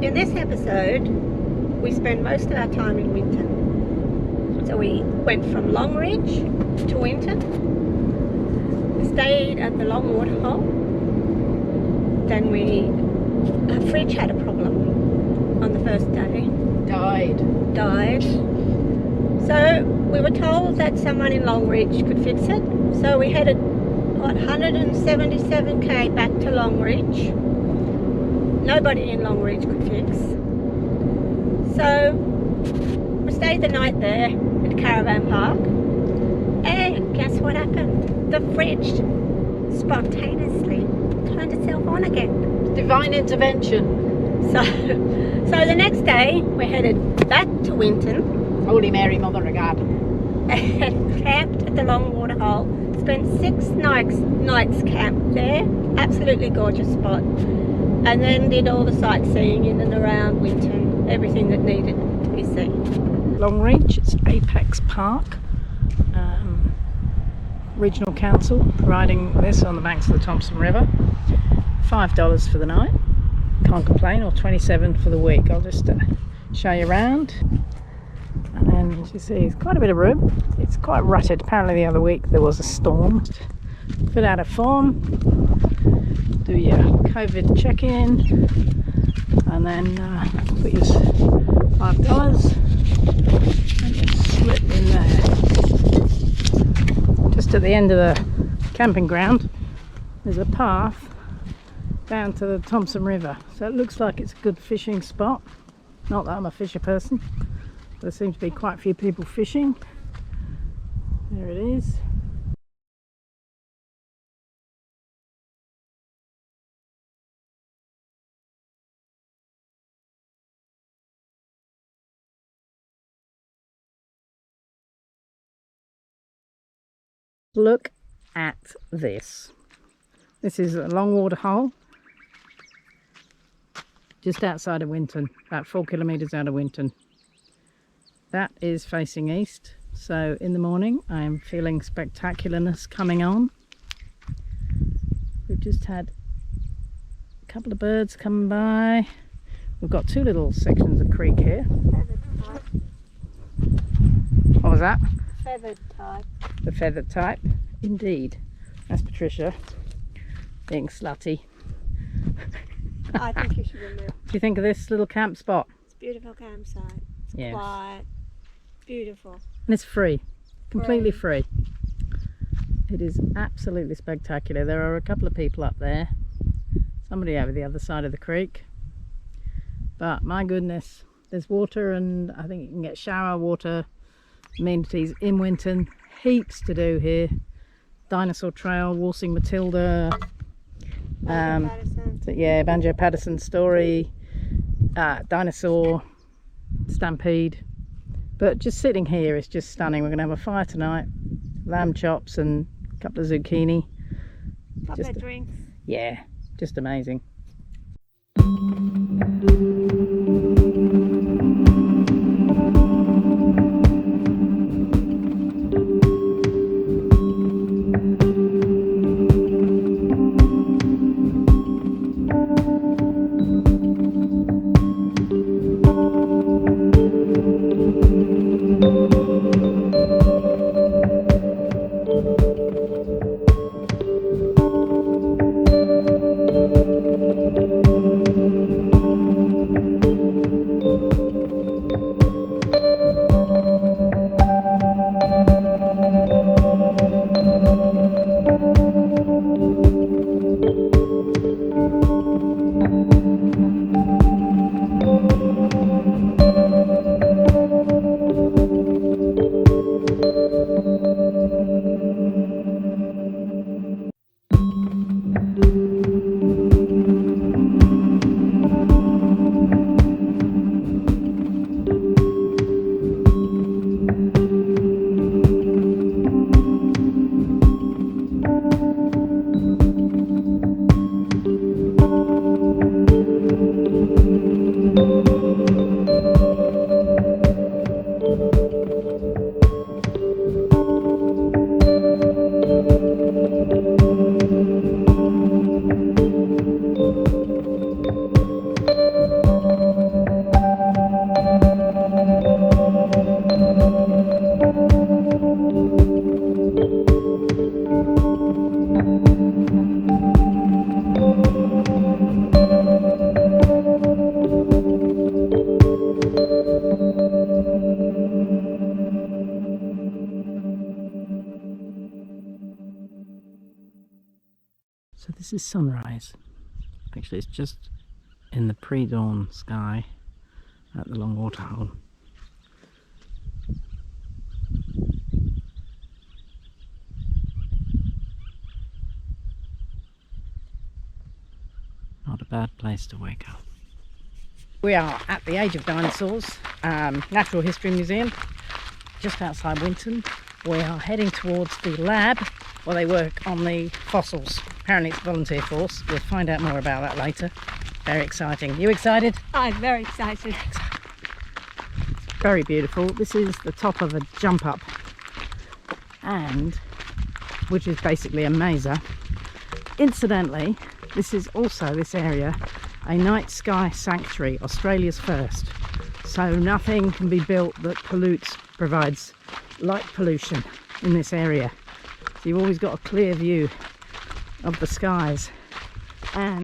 In this episode, we spend most of our time in Winton. So we went from Longridge to Winton. We stayed at the Long Waterhole. Then our fridge had a problem on the first day. Died. So we were told that someone in Longridge could fix it. So we headed 177k back to Longridge. Nobody in Longridge could fix. So we stayed the night there at Caravan Park. And guess what happened? The fridge spontaneously turned itself on again. Divine intervention. So the next day we headed back to Winton. Holy Mary, Mother of God. And camped at the Long Waterhole. Spent 6 nights camped there. Absolutely gorgeous spot. And then did all the sightseeing in and around Winton. Everything that needed to be seen. Longridge, it's Apex Park. Regional Council providing this on the banks of the Thompson River. $5 for the night. Can't complain, or $27 for the week. I'll just show you around. And then, as you see, it's quite a bit of room. It's quite rutted. Apparently the other week there was a storm. Fill out a form, do your COVID check-in, and then put your $5 and just slip in there. Just at the end of the camping ground, there's a path down to the Thompson River. So it looks like it's a good fishing spot. Not that I'm a fisher person. There seems to be quite a few people fishing. There it is. Look at this. This is a Long Waterhole. Just outside of Winton, about 4 kilometres out of Winton. That is facing east, so in the morning I am feeling spectacularness coming on. We've just had a couple of birds coming by. We've got 2 little sections of creek here. Feathered type. What was that? Feathered type. The feathered type, indeed. That's Patricia being slutty. I think you should remove. What do you think of this little camp spot? It's a beautiful campsite. It's Yes. quiet. Beautiful. And it's free, completely free. It is absolutely spectacular. There are a couple of people up there, somebody over the other side of the creek, but my goodness, there's water, and I think you can get shower water amenities in Winton. Heaps to do here. Dinosaur Trail, Waltzing Matilda, Banjo Patterson story, dinosaur stampede. But just sitting here is just stunning. We're going to have a fire tonight, lamb chops and a couple of zucchini. Couple of drinks. Yeah, just amazing. This is sunrise. Actually, it's just in the pre-dawn sky at the long waterhole. Not a bad place to wake up. We are at the Age of Dinosaurs Natural History Museum, just outside Winton. We are heading towards the lab where they work on the fossils. Apparently it's a volunteer force. We'll find out more about that later. Very exciting. You excited? I'm very excited. Very beautiful. This is the top of a jump up, and which is basically a mazer. Incidentally, this is also, this area, a night sky sanctuary, Australia's first. So nothing can be built that pollutes, provides light pollution in this area. So you've always got a clear view of the skies. And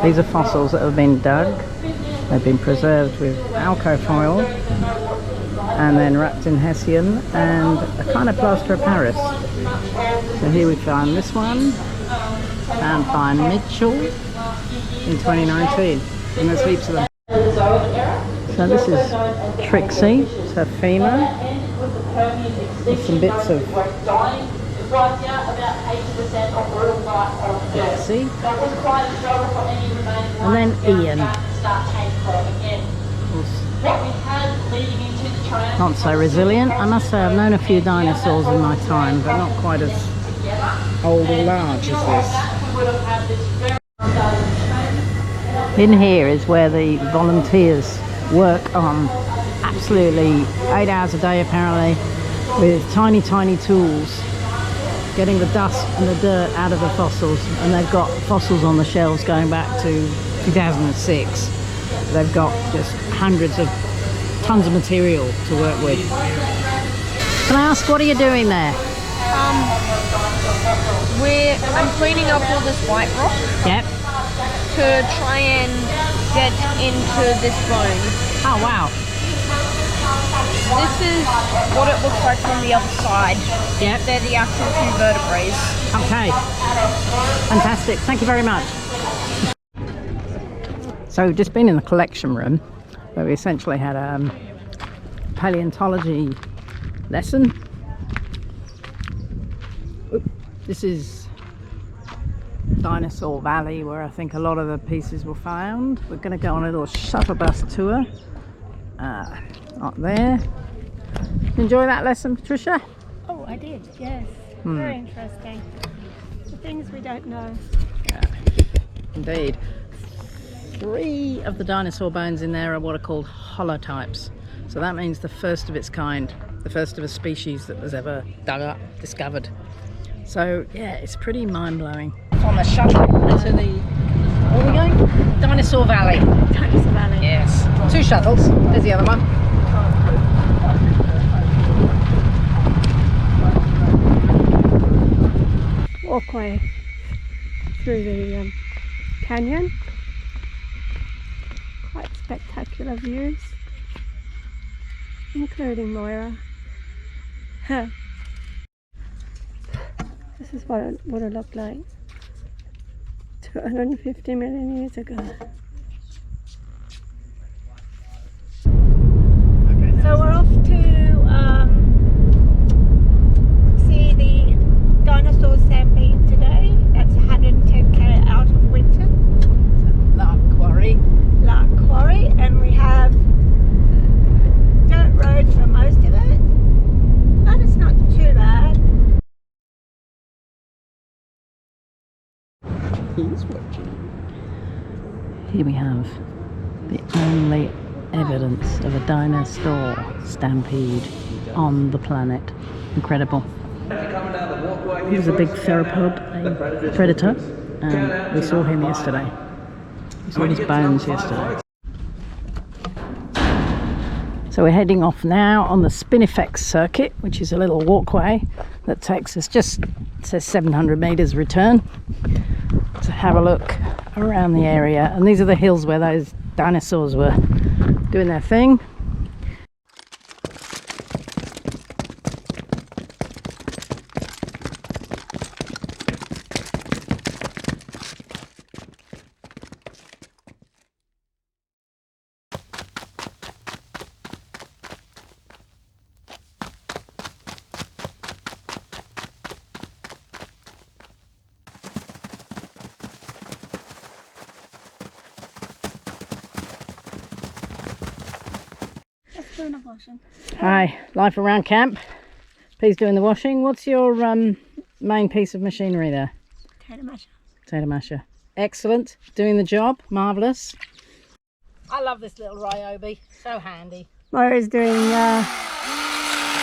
these are fossils that have been dug. They've been preserved with alcofoil and then wrapped in hessian and a kind of plaster of Paris. So here we find this one, found by Mitchell in 2019, and there's heaps of them. So this is Trixie, it's her femur, with some bits of Trixie, and then Ian. Not so resilient. I must say I've known a few dinosaurs in my time, but not quite as old or large as this. In here is where the volunteers work on absolutely 8 hours a day apparently, with tiny tools, getting the dust and the dirt out of the fossils. And they've got fossils on the shelves going back to 2006. They've got just tons of material to work with. Can I ask, what are you doing there? I'm cleaning up all this white rock. Yep. To try and get into this bone. Oh wow. This is what it looks like from the other side. Yep. They're the actual two vertebrae. Okay. Fantastic. Thank you very much. So we've just been in the collection room where we essentially had a paleontology lesson. This is Dinosaur Valley, where I think a lot of the pieces were found. We're going to go on a little shuttle bus tour up there. Enjoy that lesson, Patricia? Oh, I did, yes. Very interesting. The things we don't know. Yeah, indeed. 3 of the dinosaur bones in there are what are called holotypes. So that means the first of its kind, the first of a species that was ever dug up, discovered. So yeah, it's pretty mind-blowing. On the shuttle to the, where are we going? Dinosaur Valley. Dinosaur Valley. Yes. 2 shuttles. There's the other one. Walkway through the canyon. Quite spectacular views, including Moira. This is what it would have looked like 250 million years ago. So we're off to see the dinosaur stampede today. That's 110k out of Winton. Lark Quarry, and we have dirt road for most of it, but it's not too bad. He's watching. Here we have the only evidence of a dinosaur stampede on the planet. Incredible. He was a big theropod, a predator, and we saw him yesterday. We saw his bones yesterday. So we're heading off now on the Spinifex circuit, which is a little walkway that takes us just, it says 700 metres return, to have a look around the area. And these are the hills where those dinosaurs were doing their thing. doing the washing. Hi, life around camp. P's doing the washing. What's your main piece of machinery there? Potato masher. Potato masher. Excellent. Doing the job. Marvellous. I love this little Ryobi. So handy. Moira's doing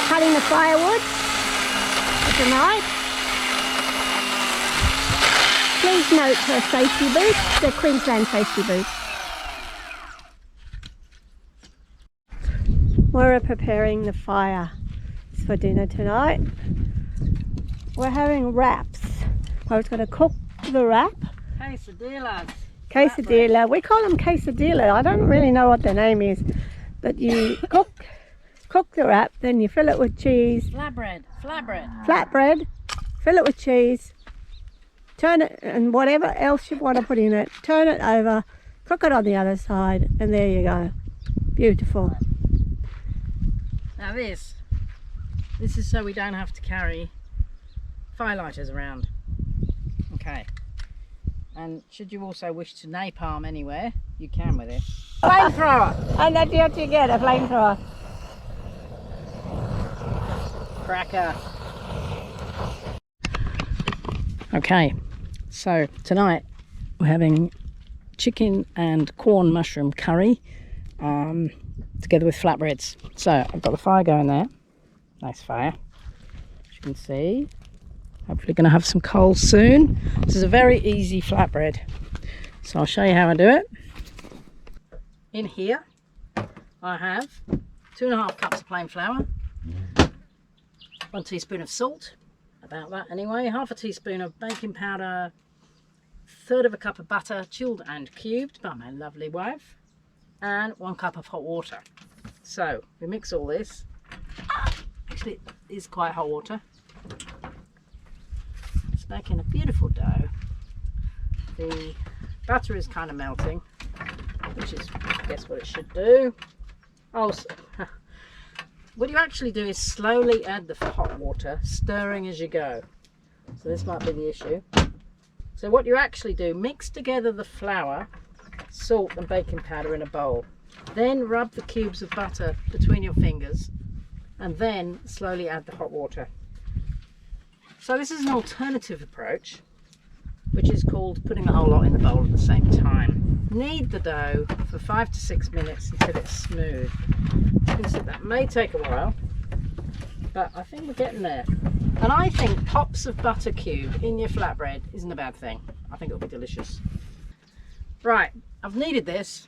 cutting the firewood for tonight. Please note her safety boots. They're Queensland safety boots. Moira preparing the fire for dinner tonight. We're having wraps. Moira's going to cook the wrap. Quesadillas. Quesadilla. We call them quesadilla. I don't really know what their name is, but you cook the wrap, then you fill it with cheese. Flatbread. Flatbread. Fill it with cheese. Turn it, and whatever else you want to put in it, turn it over, cook it on the other side, and there you go. Beautiful. Now this is so we don't have to carry firelighters around. Okay. And should you also wish to napalm anywhere, you can with it. Flamethrower! And that's what you get, a flamethrower. Cracker. Okay, so tonight we're having chicken and corn mushroom curry together with flatbreads. So I've got the fire going there. Nice fire, as you can see. Hopefully going to have some coals soon. This is a very easy flatbread, so I'll show you how I do it. In here I have 2.5 cups of plain flour, 1 teaspoon of salt, about that anyway, half a teaspoon of baking powder, 1/3 cup of butter, chilled and cubed by my lovely wife, and 1 cup of hot water. So we mix all this. Actually, it is quite hot water. It's making a beautiful dough. The butter is kind of melting, which is, I guess, what it should do. Oh, what you actually do is slowly add the hot water, stirring as you go. So this might be the issue. So what you actually do, mix together the flour, salt and baking powder in a bowl. Then rub the cubes of butter between your fingers and then slowly add the hot water. So this is an alternative approach, which is called putting the whole lot in the bowl at the same time. Knead the dough for 5 to 6 minutes until it's smooth. So that may take a while, but I think we're getting there. And I think pops of butter cube in your flatbread isn't a bad thing. I think it'll be delicious. Right, I've kneaded this.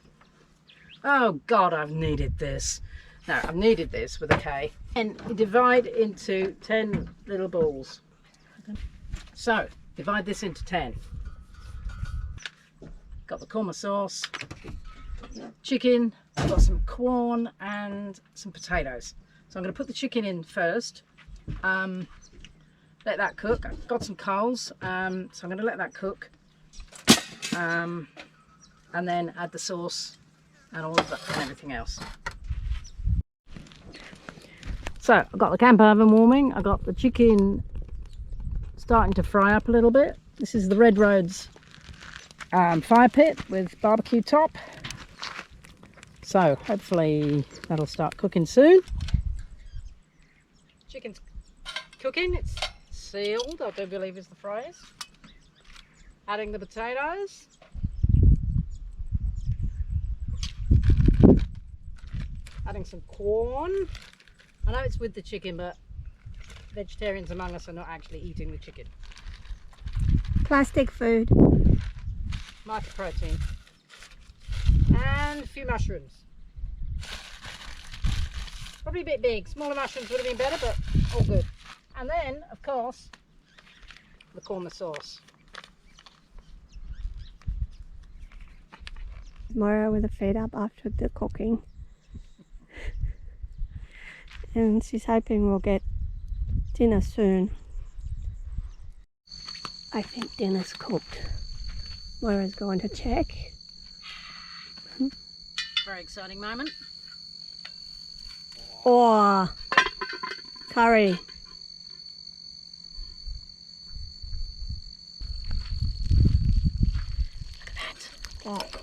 Oh God, I've kneaded this. No, I've kneaded this with a K. And you divide into 10 little balls. So, divide this into 10. Got the korma sauce, chicken, I've got some corn and some potatoes. So I'm going to put the chicken in first, let that cook. I've got some coals, so I'm going to let that cook, and then add the sauce and all of that and everything else. So I've got the camp oven warming, I've got the chicken starting to fry up a little bit. This is the Red Roads fire pit with barbecue top. So hopefully that'll start cooking soon. Chicken's cooking, it's sealed, I do believe is the phrase. Adding the potatoes. Adding some corn. I know it's with the chicken, but vegetarians among us are not actually eating the chicken. Plastic food. Microprotein. And a few mushrooms. Probably a bit big. Smaller mushrooms would have been better, but all good. And then, of course, the korma sauce. Moira with a feed up after the cooking. And she's hoping we'll get dinner soon. I think dinner's cooked. Moira's going to check. Very exciting moment. Oh, curry. Look at that. Okay.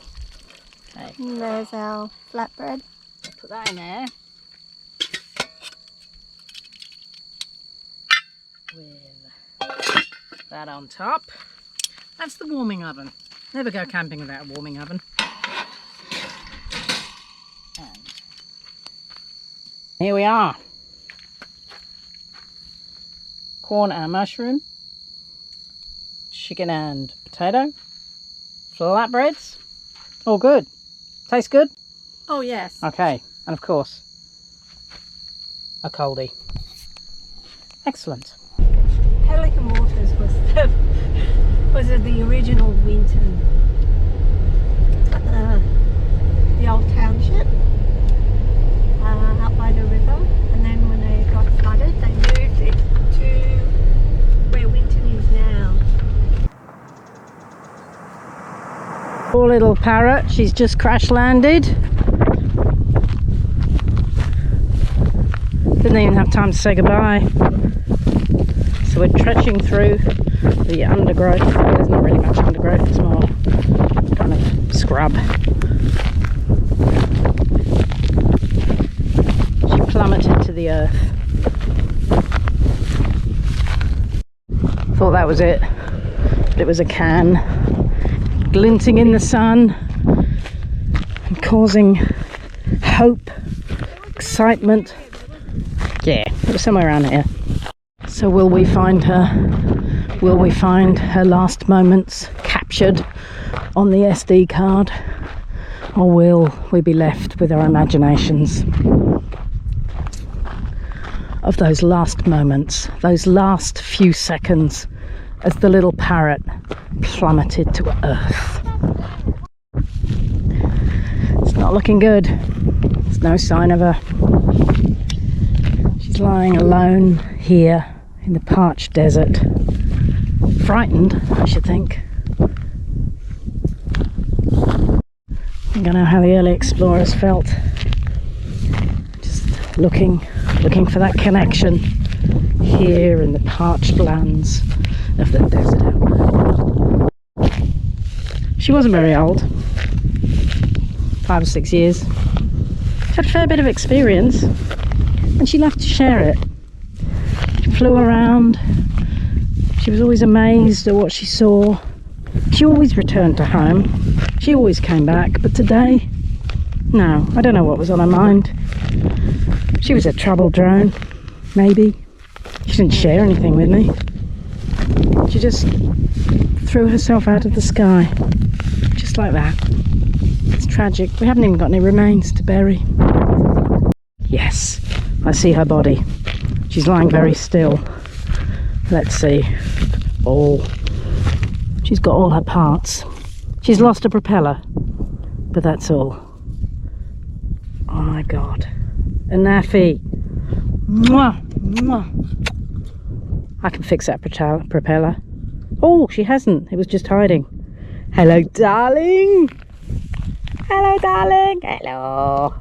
And there's our flatbread. Put that in there. with that on top. That's the warming oven. Never go camping without a warming oven. And here we are. Corn and mushroom, chicken and potato, flatbreads. All good. Tastes good? Oh yes. Okay, and of course, a coldie. Excellent. Pelican Waters was the original Winton. The old township up by the river, and then when they got flooded, they moved it to where Winton is now. Poor little parrot, she's just crash landed. Didn't even have time to say goodbye. So we're trudging through the undergrowth. There's not really much undergrowth, it's more kind of scrub. She plummeted to the earth. Thought that was it, but it was a can glinting in the sun and causing hope, excitement. Yeah, it was somewhere around here. So will we find her? Will we find her last moments captured on the SD card? Or will we be left with our imaginations of those last moments, those last few seconds as the little parrot plummeted to earth? It's not looking good. There's no sign of her. She's lying alone here in the parched desert. Frightened, I should think. I think I know how the early explorers felt. Just looking for that connection here in the parched lands of the desert out there. She wasn't very old. 5 or 6 years. She had a fair bit of experience, and she loved to share it. She flew around. She was always amazed at what she saw. She always returned to home. She always came back, but today, no, I don't know what was on her mind. She was a trouble drone, maybe. She didn't share anything with me. She just threw herself out of the sky, just like that. It's tragic. We haven't even got any remains to bury. Yes, I see her body. She's lying very still. Let's see. Oh, she's got all her parts. She's lost a propeller, but that's all. Oh my God. A naffy. Mwah, mwah. I can fix that propeller. Oh, she hasn't. It was just hiding. Hello, darling. Hello, darling. Hello.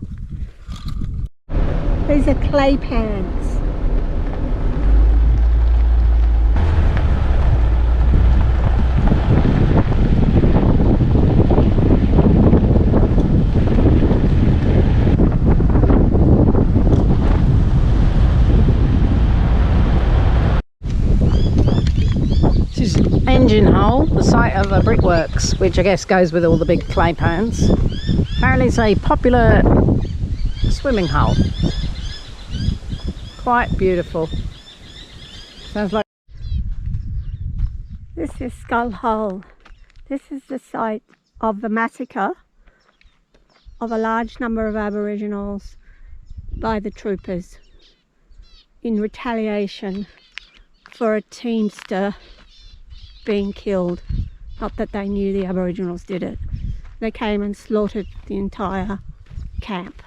These are clay pans. This is engine hole, the site of a brickworks, which I guess goes with all the big clay pans. Apparently it's a popular swimming hole. Quite beautiful. Sounds like... This is Skull Hole. This is the site of the massacre of a large number of Aboriginals by the troopers in retaliation for a teamster being killed. Not that they knew the Aboriginals did it. They came and slaughtered the entire camp.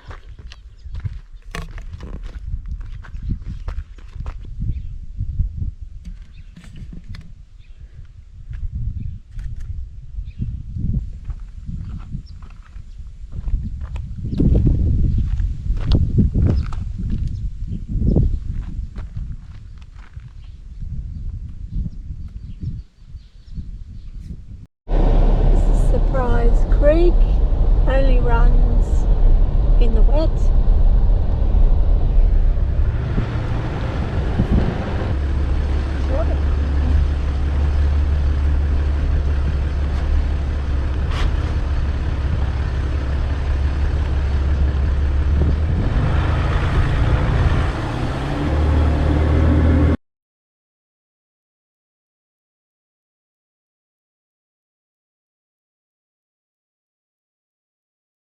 Surprise Creek only runs in the wet